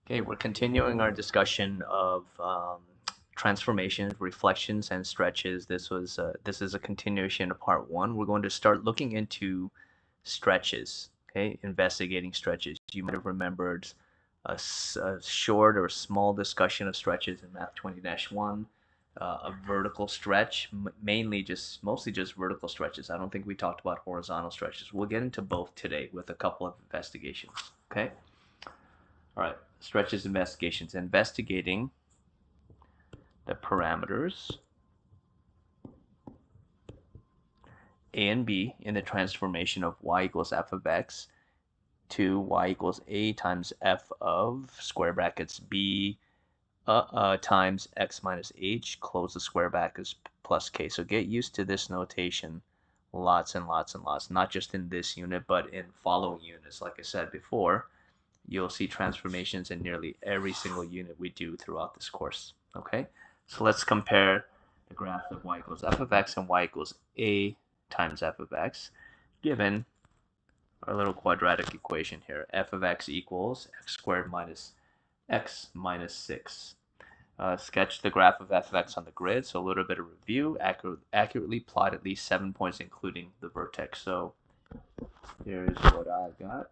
Okay, we're continuing our discussion of transformations, reflections, and stretches. This is a continuation of part one. We're going to start looking into stretches. Okay, investigating stretches. You might have remembered a short or small discussion of stretches in Math 20-1. A vertical stretch, mostly just vertical stretches. I don't think we talked about horizontal stretches. We'll get into both today with a couple of investigations. Okay. All right, stretches investigations, investigating the parameters a and b in the transformation of y equals f of x to y equals a times f of square brackets b times x minus h, close the square brackets plus k. So get used to this notation lots and lots and lots, not just in this unit, but in following units. Like I said before, you'll see transformations in nearly every single unit we do throughout this course. Okay, so let's compare the graphs of y equals f of x and y equals a times f of x, given our little quadratic equation here. F of x equals x squared minus x minus 6. Sketch the graph of f of x on the grid. So a little bit of review. Accurately plot at least 7 points, including the vertex. So here's what I got.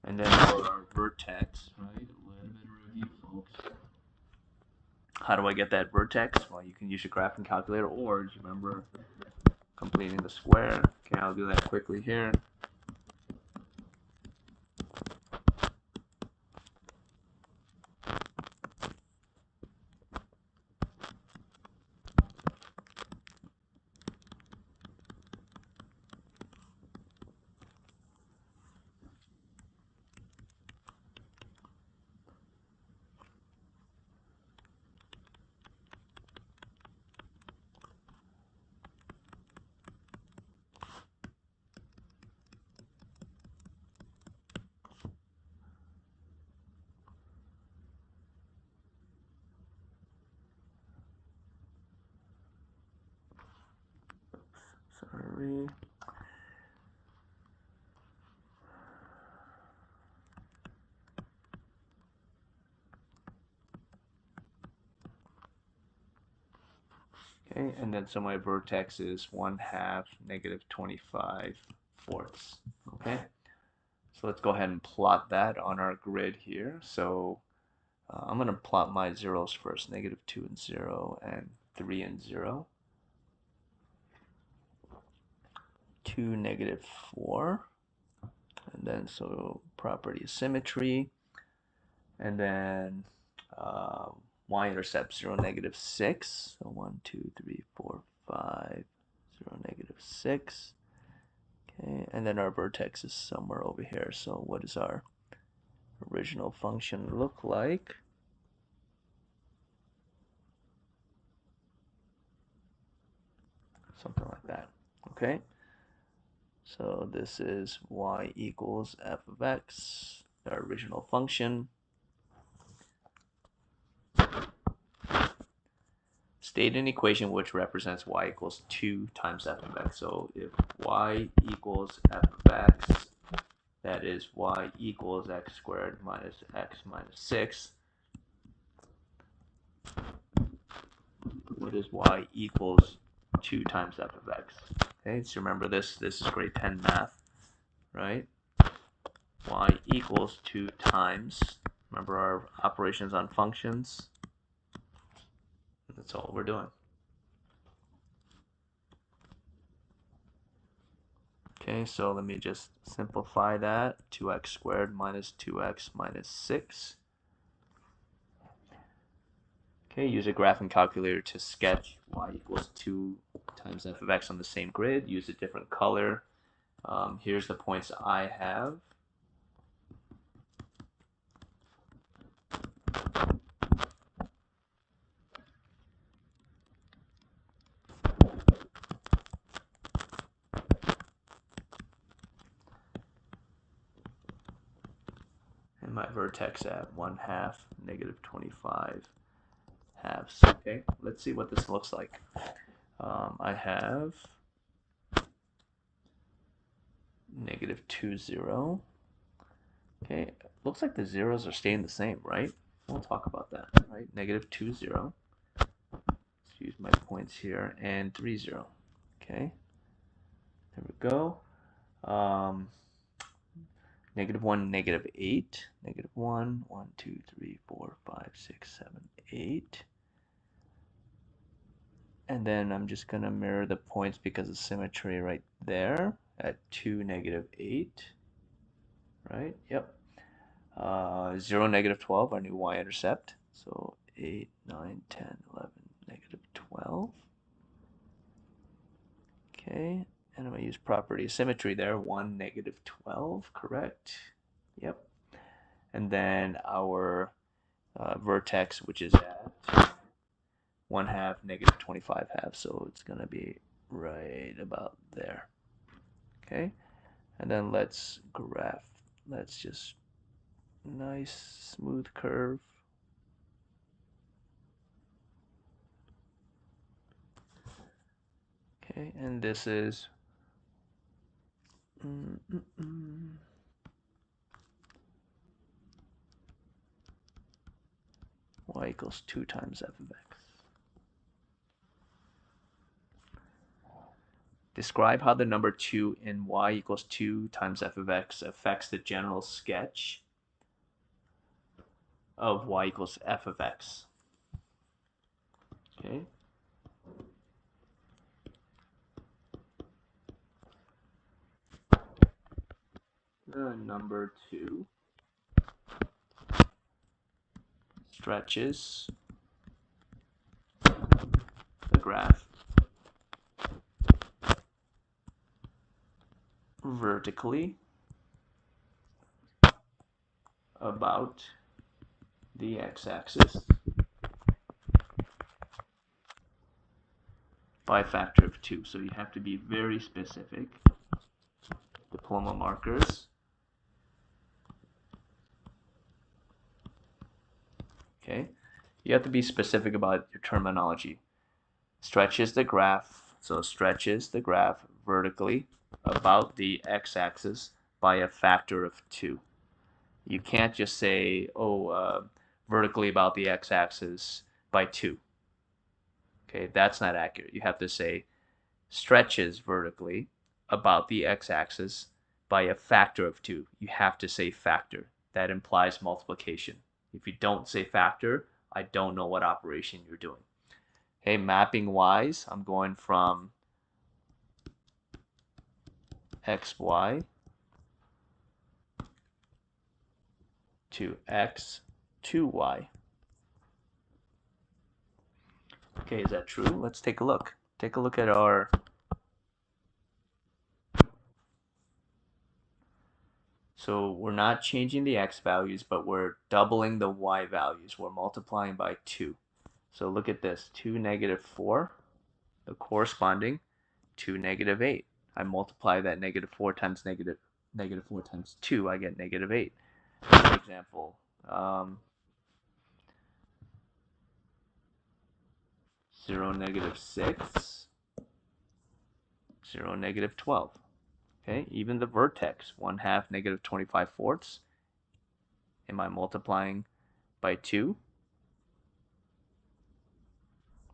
And then for our vertex, right? A little bit of review, folks. How do I get that vertex? Well, you can use your graphing calculator, or do you remember completing the square? Okay, I'll do that quickly here. Sorry. Okay, and then so my vertex is 1/2 negative 25/4. Okay, so let's go ahead and plot that on our grid here. So I'm going to plot my zeros first, negative 2 and 0, and 3 and 0. 2, negative 4. And then so property of symmetry. And then y-intercept 0, negative 6. So 1, 2, 3, 4, 5, 0, negative 6. Okay, and then our vertex is somewhere over here. So what does our original function look like? Something like that. Okay, so this is y equals f of x, our original function. State an equation which represents y equals 2 times f of x. So if y equals f of x, that is y equals x squared minus x minus 6. What is y equals 2 times f of x? Okay, so remember this is grade 10 math, right? Y equals 2 times, remember our operations on functions? That's all we're doing. Okay, so let me just simplify that. 2x squared minus 2x minus 6. Okay, use a graphing calculator to sketch y equals 2 times f of x on the same grid. Use a different color. Here's the points I have. my vertex at 1/2, -25 halves. Okay, let's see what this looks like. I have -2, 0. Okay, looks like the zeros are staying the same, right? We'll talk about that, right? -2, 0. Let's use my points here, and 3, 0. Okay, there we go. -1, -8, -1, 1, 2, 3, 4, 5, 6, 7, 8. And then I'm just going to mirror the points because of symmetry right there at 2, -8. Right? Yep. 0, -12, our new y-intercept. So 8, 9, 10, 11, -12. Okay. And I'm going to use property of symmetry there. 1, -12. Correct. Yep. And then our vertex, which is at 1/2, -25 halves. So it's going to be right about there. Okay. And then let's graph. Let's just nice smooth curve. Okay, and this is y equals 2 times f of x. Describe how the number 2 in y equals 2 times f of x affects the general sketch of y equals f of x. Okay. The number 2 stretches the graph vertically about the x-axis by a factor of 2. So you have to be very specific. Diploma markers. Okay. You have to be specific about your terminology. Stretches the graph, so stretches the graph vertically about the x-axis by a factor of 2. You can't just say, vertically about the x-axis by 2. Okay, that's not accurate. You have to say stretches vertically about the x-axis by a factor of 2. You have to say factor. That implies multiplication. If you don't say factor, I don't know what operation you're doing. Okay, mapping wise, I'm going from xy to x to y. Okay, is that true? Let's take a look. Take a look at our so we're not changing the x values, but we're doubling the y values. We're multiplying by 2. So look at this, 2, -4, the corresponding to -8. I multiply that -4 times -4 times 2, I get -8. For example, 0, -6, 0, -12. Okay, even the vertex, 1/2, -25/4. Am I multiplying by 2?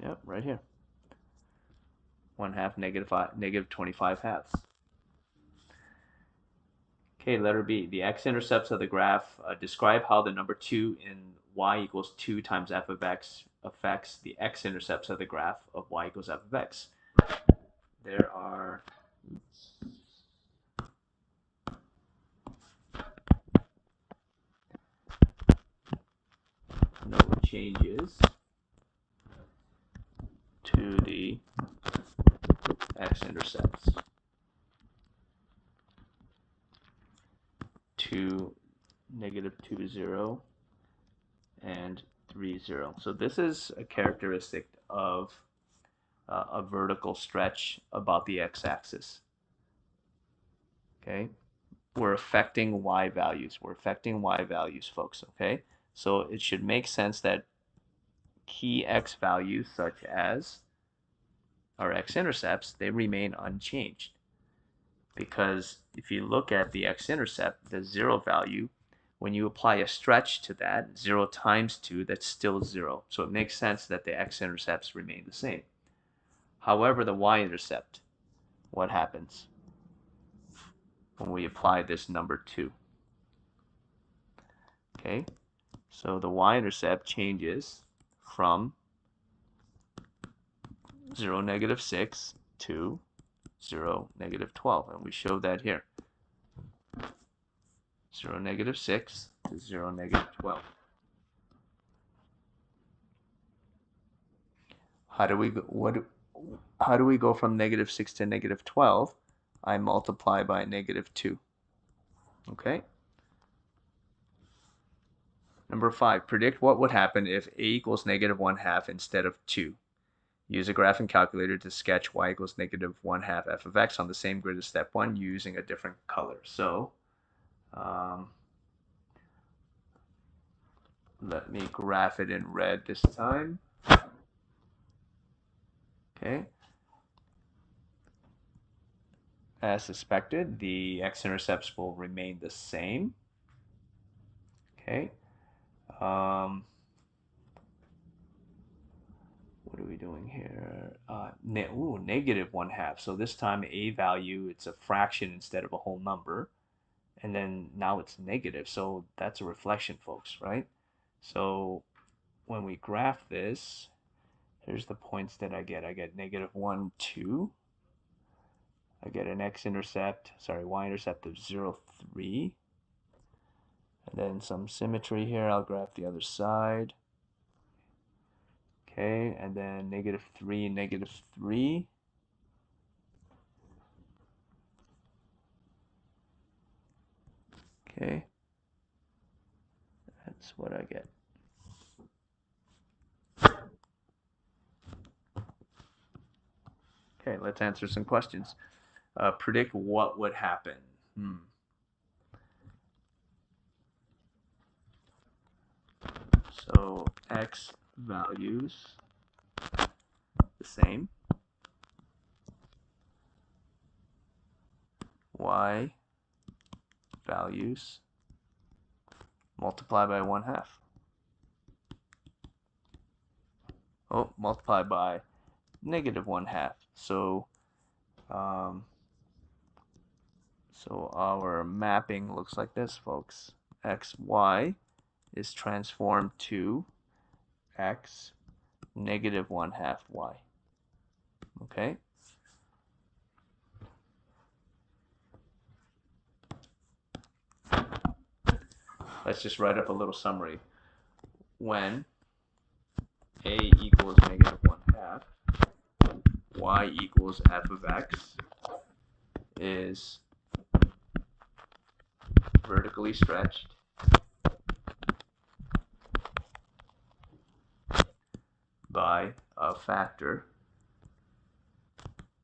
Yep, right here. 1/2, -25 halves. Okay, letter B. The x-intercepts of the graph describe how the number 2 in y equals 2 times f of x affects the x-intercepts of the graph of y equals f of x. There are no changes to the x-intercepts. 2, -2, 0, and 3, 0. So this is a characteristic of a vertical stretch about the x-axis. Okay, we're affecting y values. We're affecting y values, folks, okay? So it should make sense that key x values, such as our x-intercepts, they remain unchanged. Because if you look at the x-intercept, the 0 value, when you apply a stretch to that, 0 times 2, that's still 0. So it makes sense that the x-intercepts remain the same. However, the y-intercept, what happens when we apply this number 2? Okay, so the y-intercept changes from 0, negative 6 to 0, negative 12, and we show that here. 0, negative 6 to 0, negative 12. How do we go, how do we go from negative 6 to negative 12? I multiply by negative 2. Okay? Number 5, predict what would happen if a equals negative 1/2 instead of 2. Use a graphing calculator to sketch y equals negative 1/2 f of x on the same grid as step 1 using a different color. So, let me graph it in red this time. Okay. As suspected, the x-intercepts will remain the same. Okay. What are we doing here? Negative 1/2. So this time a value, it's a fraction instead of a whole number. And then now it's negative. So that's a reflection, folks, right? So when we graph this, here's the points that I get. I get negative 1, 2. I get an y-intercept of 0, 3. And then some symmetry here. I'll graph the other side. Okay, and then negative 3, negative 3. Okay, that's what I get. Okay, let's answer some questions. Predict what would happen. So x values the same. Y values multiply by 1/2. Oh, multiply by negative 1/2. So our mapping looks like this, folks. X, y is transformed to x negative 1/2 y. Okay? Let's just write up a little summary. When a equals negative 1/2, y equals f of x is vertically stretched by a factor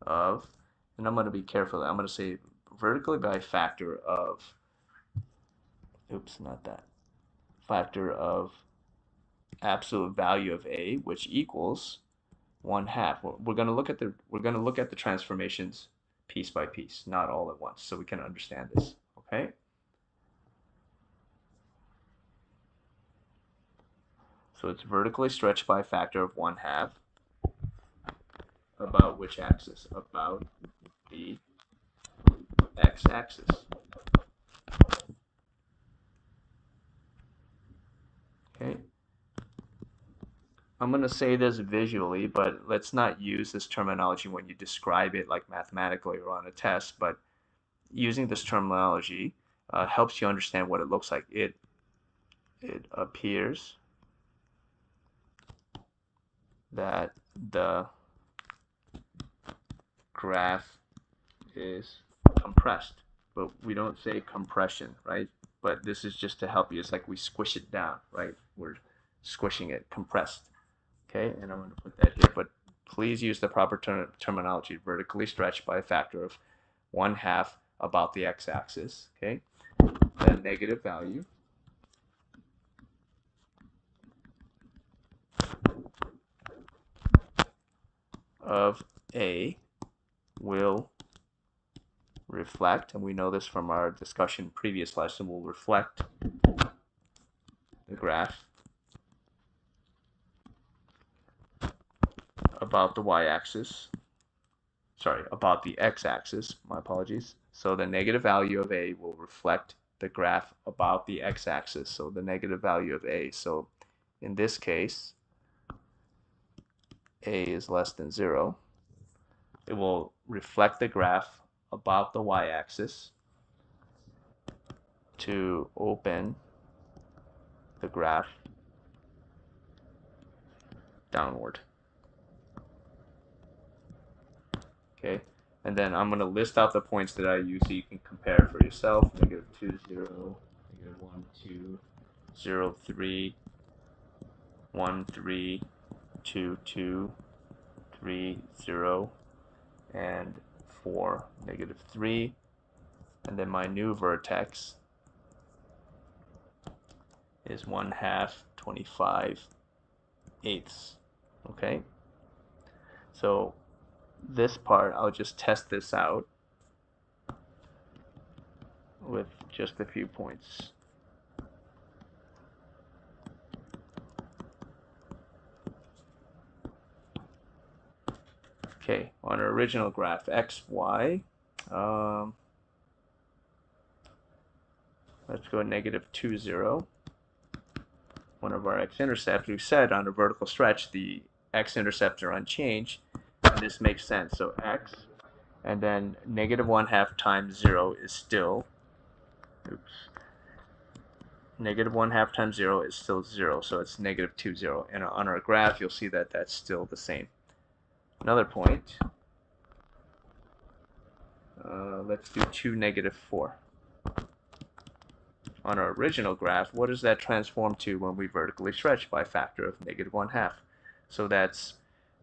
of, and I'm going to be careful, I'm going to say vertically by a factor of, factor of absolute value of a, which equals 1/2. We're going to look at the transformations piece by piece, not all at once, so we can understand this. Okay. So it's vertically stretched by a factor of 1/2. About which axis? About the x-axis. Okay. I'm going to say this visually, but let's not use this terminology when you describe it like mathematically or on a test, but using this terminology helps you understand what it looks like. It appears that the graph is compressed, but we don't say compression, right? But this is just to help you. It's like we squish it down, right? We're squishing it, compressed. Okay, and I'm going to put that here, but please use the proper terminology, vertically stretched by a factor of 1/2 about the x-axis, okay? The negative value of a will reflect, and we know this from our discussion previous lesson, will reflect the graph about the y-axis, sorry, about the x-axis, my apologies. So the negative value of a will reflect the graph about the x-axis, so the negative value of a. So in this case, a is less than 0. It will reflect the graph about the y-axis to open the graph downward. Okay, and then I'm going to list out the points that I use so you can compare for yourself. Negative 2, 0, negative 1, 2, 0, 3, 1, 3, 2, 2, 3, 0, and 4, negative 3. And then my new vertex is 1/2, 25 eighths. Okay, so this part, I'll just test this out with just a few points. Okay, on our original graph, x, y, let's go negative 2, 0. One of our x-intercepts, we said on a vertical stretch, the x-intercepts are unchanged, and this makes sense. So x, and then negative 1/2 times 0 is still, negative 1/2 times 0 is still 0, so it's negative 2, 0. And on our graph, you'll see that that's still the same. Another point, let's do 2, negative 4. On our original graph, what does that transform to when we vertically stretch by a factor of negative 1/2? So that's,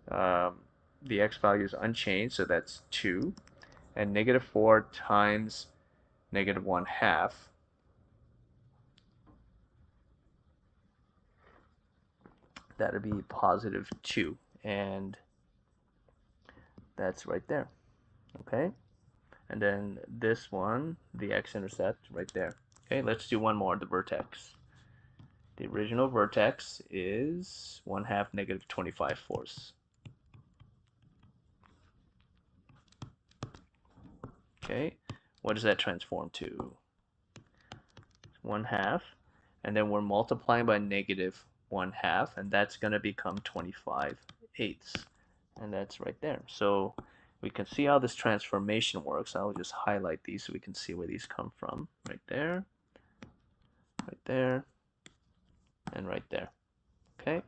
the x value is unchanged, so that's 2. And negative 4 times negative 1/2, that would be positive 2. And that's right there. Okay? And then this one, the x-intercept, right there. Okay, let's do one more, the vertex. The original vertex is 1/2, negative 25 fourths. Okay, what does that transform to? 1/2, and then we're multiplying by negative 1/2, and that's going to become 25 eighths, and that's right there. So we can see how this transformation works. I'll just highlight these so we can see where these come from. Right there, and right there. Okay.